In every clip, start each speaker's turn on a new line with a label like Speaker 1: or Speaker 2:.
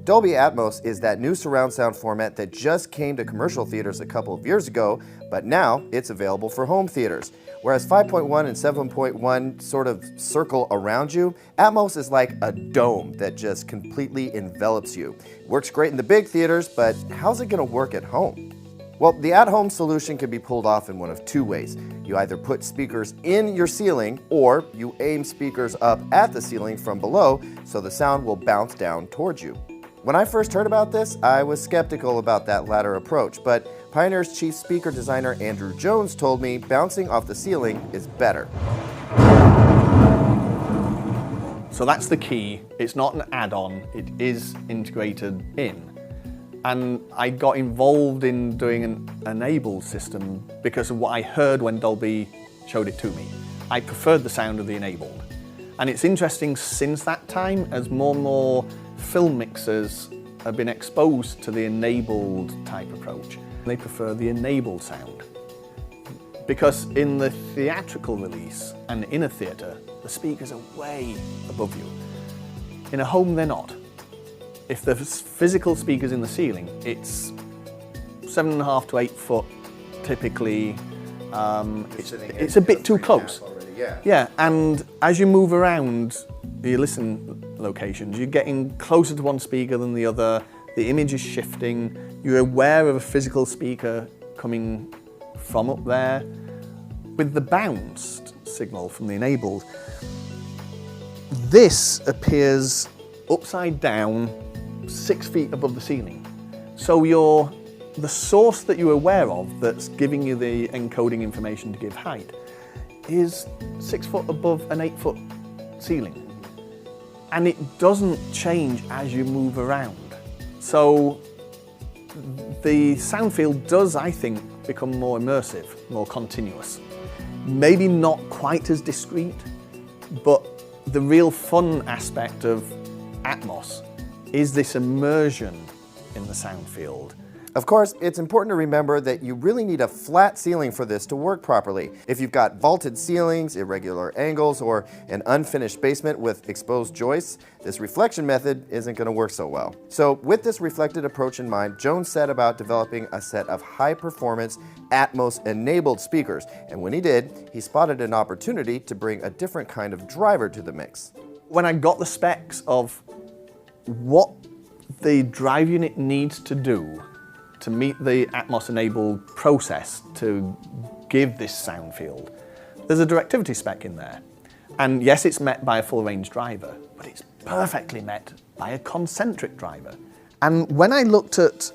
Speaker 1: Dolby Atmos is that new surround sound format that just came to commercial theaters a couple of years ago, but now it's available for home theaters. Whereas 5.1 and 7.1 sort of circle around you, Atmos is like a dome that just completely envelops you. It works great in the big theaters, but how's it going to work at home? Well, the at-home solution can be pulled off in one of two ways. You either put speakers in your ceiling, or you aim speakers up at the ceiling from below so the sound will bounce down towards you. When I first heard about this, I was skeptical about that latter approach, but Pioneer's chief speaker designer Andrew Jones told me bouncing off the ceiling is better.
Speaker 2: So that's the key. It's not an add-on, it is integrated in. And I got involved in doing an enabled system because of what I heard when Dolby showed it to me. I preferred the sound of the enabled. And it's interesting since that time, as more and more film mixers have been exposed to the enabled type approach. They prefer the enabled sound. Because in the theatrical release and in a theatre, the speakers are way above you. In a home, they're not. If there's physical speakers in the ceiling, it's 7.5 to 8 foot typically. It's a bit too close. Yeah, and as you move around your listen locations, you're getting closer to one speaker than the other, the image is shifting, you're aware of a physical speaker coming from up there. With the bounced signal from the enabled, this appears upside down 6 feet above the ceiling. So the source that you're aware of that's giving you the encoding information to give height is 6 foot above an 8 foot ceiling. And it doesn't change as you move around. So the sound field does, I think, become more immersive, more continuous. Maybe not quite as discrete, but the real fun aspect of Atmos is this immersion in the sound field.
Speaker 1: Of course, it's important to remember that you really need a flat ceiling for this to work properly. If you've got vaulted ceilings, irregular angles, or an unfinished basement with exposed joists, this reflection method isn't going to work so well. So with this reflected approach in mind, Jones set about developing a set of high-performance Atmos-enabled speakers. And when he did, he spotted an opportunity to bring a different kind of driver to the mix.
Speaker 2: When I got the specs of what the drive unit needs to do to meet the Atmos-enabled process to give this sound field, there's a directivity spec in there. And yes, it's met by a full-range driver, but it's perfectly met by a concentric driver. And when I looked at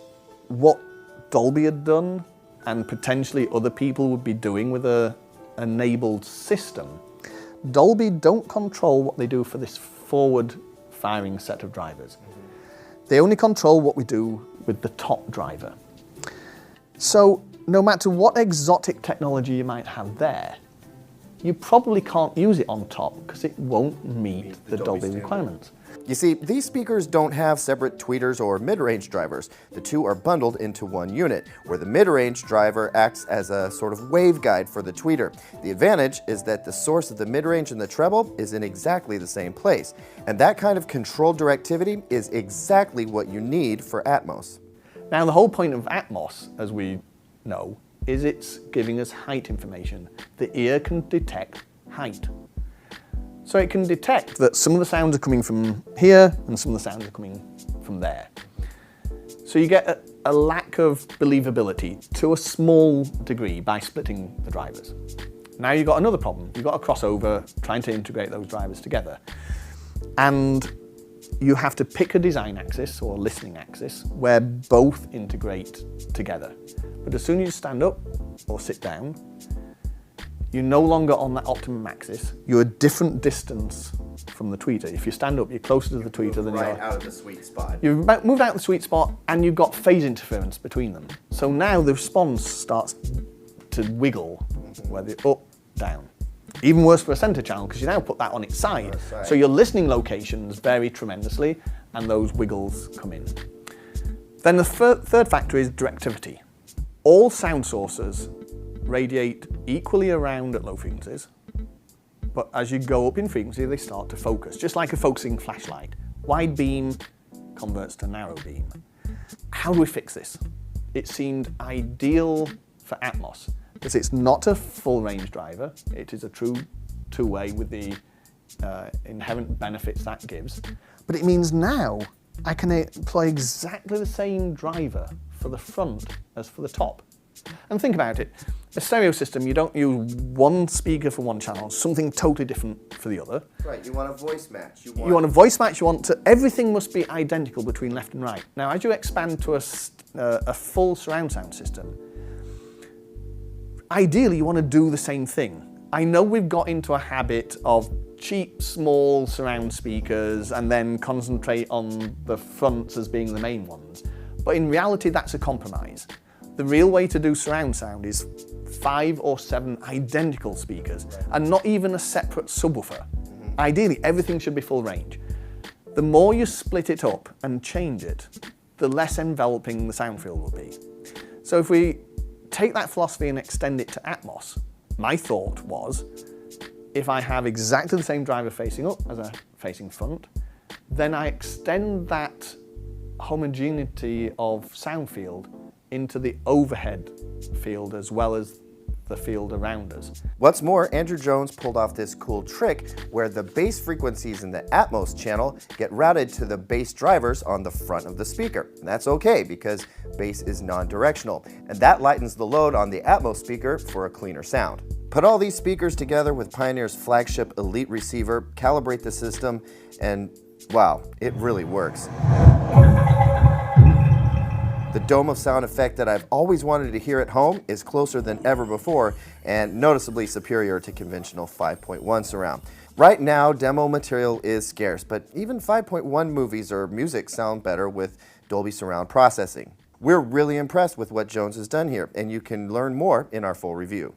Speaker 2: what Dolby had done, and potentially other people would be doing with an enabled system, Dolby don't control what they do for this forward-firing set of drivers. They only control what we do with the top driver. So no matter what exotic technology you might have there, you probably can't use it on top because it won't meet the Dolby requirements.
Speaker 1: You see, these speakers don't have separate tweeters or mid-range drivers. The two are bundled into one unit, where the mid-range driver acts as a sort of waveguide for the tweeter. The advantage is that the source of the mid-range and the treble is in exactly the same place. And that kind of controlled directivity is exactly what you need for Atmos.
Speaker 2: Now, the whole point of Atmos, as we know, is it's giving us height information. The ear can detect height. So it can detect that some of the sounds are coming from here and some of the sounds are coming from there. So you get a lack of believability to a small degree by splitting the drivers. Now you've got another problem. You've got a crossover trying to integrate those drivers together. And you have to pick a design axis or listening axis where both integrate together. But as soon as you stand up or sit down, you're no longer on that optimum axis. You're a different distance from the tweeter. If you stand up, you're closer to the tweeter than you are.
Speaker 1: Right out of the sweet spot.
Speaker 2: You've moved out of the sweet spot and you've got phase interference between them. So now the response starts to wiggle, whether up, down. Even worse for a center channel because you now put that on its side. So your listening locations vary tremendously and those wiggles come in. Then the third factor is directivity. All sound sources radiate equally around at low frequencies, but as you go up in frequency, they start to focus, just like a focusing flashlight. Wide beam converts to narrow beam. How do we fix this? It seemed ideal for Atmos, because it's not a full range driver, it is a true two-way with the inherent benefits that gives. But it means now I can employ exactly the same driver for the front as for the top. And think about it, a stereo system, you don't use one speaker for one channel, something totally different for the other.
Speaker 1: Right, you want a voice match.
Speaker 2: You want a voice match, everything must be identical between left and right. Now, as you expand to a full surround sound system, ideally you want to do the same thing. I know we've got into a habit of cheap, small surround speakers and then concentrate on the fronts as being the main ones. But in reality, that's a compromise. The real way to do surround sound is 5 or 7 identical speakers and not even a separate subwoofer. Ideally, everything should be full range. The more you split it up and change it, the less enveloping the sound field will be. So if we take that philosophy and extend it to Atmos, my thought was, if I have exactly the same driver facing up as facing front, then I extend that homogeneity of sound field into the overhead field as well as the field around us.
Speaker 1: What's more, Andrew Jones pulled off this cool trick where the bass frequencies in the Atmos channel get routed to the bass drivers on the front of the speaker. And that's okay because bass is non-directional, and that lightens the load on the Atmos speaker for a cleaner sound. Put all these speakers together with Pioneer's flagship Elite receiver, calibrate the system, and wow, it really works. The dome of sound effect that I've always wanted to hear at home is closer than ever before and noticeably superior to conventional 5.1 surround. Right now, demo material is scarce, but even 5.1 movies or music sound better with Dolby Surround processing. We're really impressed with what Jones has done here, and you can learn more in our full review.